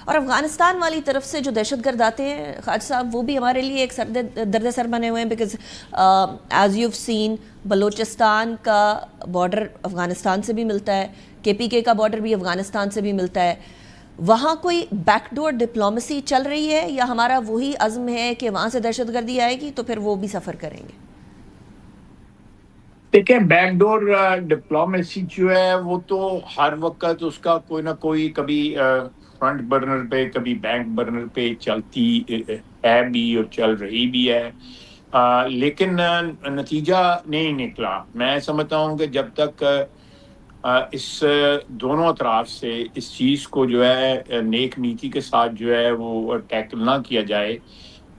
اور افغانستان والی طرف سے جو دہشت گرد آتے ہیں خواجہ صاحب، وہ بھی ہمارے لیے ایک درد سر بنے ہوئے ہیں، because as you seen Balochistan کا بارڈر افغانستان سے بھی ملتا ہے، KPK کا بارڈر بھی افغانستان سے بھی ملتا ہے. وہاں کوئی بیک ڈور ڈپلومیسی چل رہی ہے یا ہمارا وہی عزم ہے کہ وہاں سے دہشت گردی آئے گی تو پھر وہ بھی سفر کریں گے؟ دیکھیں، بیک ڈور ڈپلومیسی جو ہے وہ تو ہر وقت اس کا کوئی نہ کوئی کبھی فرنٹ برنر پہ کبھی بیک برنر پہ چلتی ہے بھی اور چل رہی بھی ہے، لیکن نتیجہ نہیں نکلا. میں سمجھتا ہوں کہ جب تک اس دونوں اطراف سے اس چیز کو جو ہے نیک نیتی کے ساتھ جو ہے وہ ٹیکل نہ کیا جائے،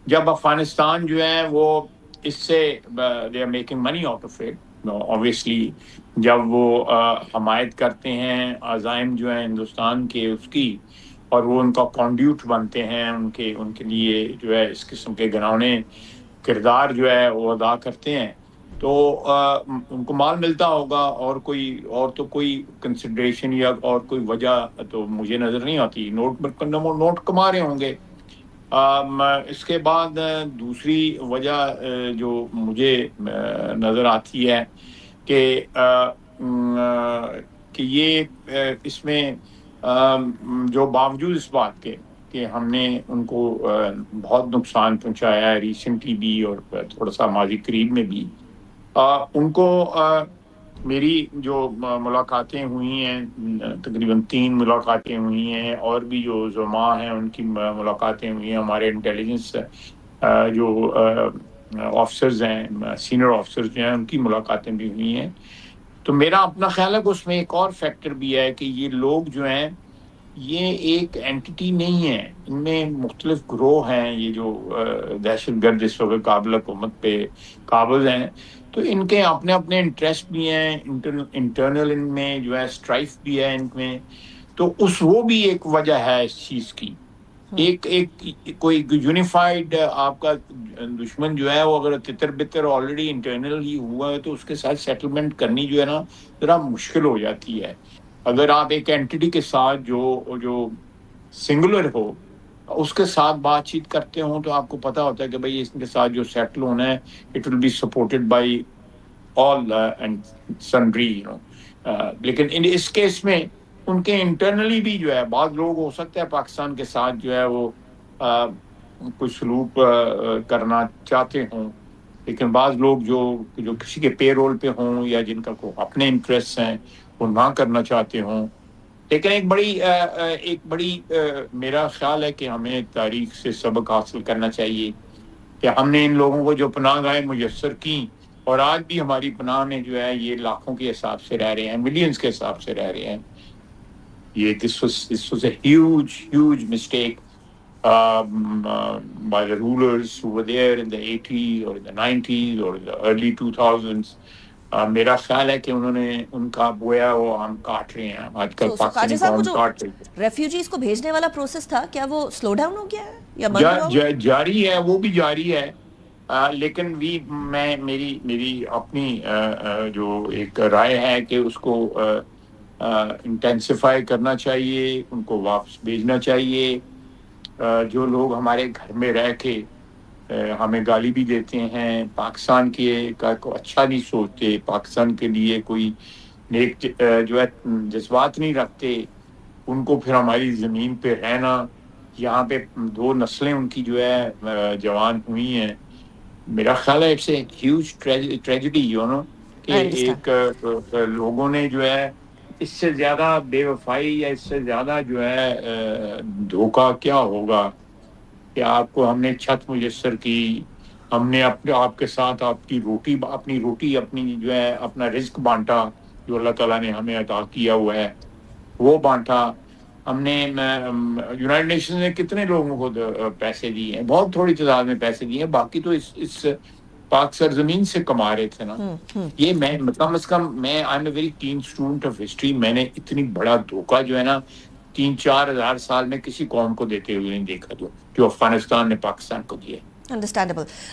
جب افغانستان جو ہے وہ اس سے they are making money out of it obviously، جب وہ حمایت کرتے ہیں عزائم جو ہیں ہندوستان کے اس کی، اور وہ ان کا کانڈیوٹ بنتے ہیں ان کے لیے جو ہے اس قسم کے گھناؤنے کردار جو ہے وہ ادا کرتے ہیں، تو ان کو مال ملتا ہوگا، اور تو کوئی کنسیڈریشن یا اور کوئی وجہ تو مجھے نظر نہیں آتی. نوٹ کما رہے ہوں گے. اس کے بعد دوسری وجہ جو مجھے نظر آتی ہے کہ یہ اس میں جو باوجود اس بات کے کہ ہم نے ان کو بہت نقصان پہنچایا ہے ریسنٹلی بھی اور تھوڑا سا ماضی قریب میں بھی، ان کو میری جو ملاقاتیں ہوئی ہیں، تقریباً 3 ملاقاتیں ہوئی ہیں، اور بھی جو زعماء ہیں ان کی ملاقاتیں ہوئی ہیں، ہمارے انٹیلیجنس جو آفیسرز ہیں، سینئر آفیسرز جو ہیں، ان کی ملاقاتیں بھی ہوئی ہیں. تو میرا اپنا خیال ہے کہ اس میں ایک اور فیکٹر بھی ہے کہ یہ لوگ جو ہیں یہ ایک اینٹی نہیں ہے، ان میں مختلف گروہ ہیں. یہ جو دہشت گرد اس وقت قابل حکومت پہ قابض ہیں، تو ان کے اپنے اپنے انٹرسٹ بھی ہیں، انٹرنل ان میں جو ہے اسٹرائف بھی ہے ان میں. تو وہ بھی ایک وجہ ہے اس چیز کی. ایک کوئی یونیفائڈ آپ کا دشمن جو ہے وہ اگر تتر بتر آلریڈی انٹرنل ہی ہوا ہے تو اس کے ساتھ سیٹلمنٹ کرنی جو ہے نا ذرا مشکل ہو جاتی ہے. اگر آپ ایک اینٹی کے ساتھ جو سنگولر ہو اس کے ساتھ بات چیت کرتے ہوں تو آپ کو پتا ہوتا ہے کہ بھئی اس کے ساتھ جو سیٹل ہونا ہے it will be supported by all and sundry, لیکن اس کیس میں ان کے انٹرنلی بھی جو ہے بعض لوگ ہو سکتا ہے پاکستان کے ساتھ جو ہے وہ کوئی سلوک کرنا چاہتے ہوں، لیکن بعض لوگ جو کسی کے پے رول پہ ہوں یا جن کا اپنے انٹرسٹ ہیں وہ نہ کرنا چاہتے ہوں. لیکن ایک بڑی میرا خیال ہے کہ ہمیں تاریخ سے سبق حاصل کرنا چاہیے کہ ہم نے ان لوگوں کو جو پناہ گاہیں میسر کی، اور آج بھی ہماری پناہ میں جو ہے یہ لاکھوں کے حساب سے رہ رہے ہیں، ملینز کے حساب سے رہ رہے ہیں. یہ this was a huge mistake by the rulers who were there in the 80s or in the 90s or in the early 2000s. میرا خیال ہے کہ انہوں نے ان کا بویا وہ ہم کاٹ رہے ہیں آج کل پاکستانی قوم کاٹ رہی ہے. ریفیوجیز کو بھیجنے والا پروسیس تھا کیا وہ سلو ڈاؤن ہو گیا ہے یا بند ہوا ہوا؟ جاری ہے، وہ بھی جاری ہے، لیکن میری اپنی جو ایک رائے ہے کہ اس کو انٹینسیفائی کرنا چاہیے، ان کو واپس بھیجنا چاہیے. جو لوگ ہمارے گھر میں رہ کے ہمیں گالی بھی دیتے ہیں، پاکستان کو اچھا نہیں سوچتے، پاکستان کے لیے کوئی نیک جو ہے جذبات نہیں رکھتے، ان کو پھر ہماری زمین پہ رہنا، یہاں پہ 2 نسلیں ان کی جو ہے جوان ہوئی ہیں. میرا خیال ہے اٹس اے ہیوج ٹریجڈی کہ ایک لوگوں نے جو ہے اس سے زیادہ بے وفائی یا اس سے زیادہ جو ہے دھوکہ کیا ہوگا کہ آپ کو ہم نے چھت میسر کی، ہم نے آپ کے ساتھ اپنی روٹی اپنی جو ہے اپنا رزق بانٹا جو اللہ تعالیٰ نے ہمیں عطا کیا ہوا ہے وہ بانٹا. ہم نے یونائٹڈ نیشن نے کتنے لوگوں کو پیسے دیے ہیں، بہت تھوڑی تعداد میں پیسے دیے ہیں، باقی تو اس پاک سرزمین سے کما رہے تھے نا. یہ میں کم از کم I am a very keen student of history, میں نے اتنی بڑا دھوکہ جو ہے نا 3-4 ہزار سال میں کسی قوم کو دیتے ہوئے نہیں دیکھا جو افغانستان نے پاکستان کو دیا. انڈرسٹینڈیبل.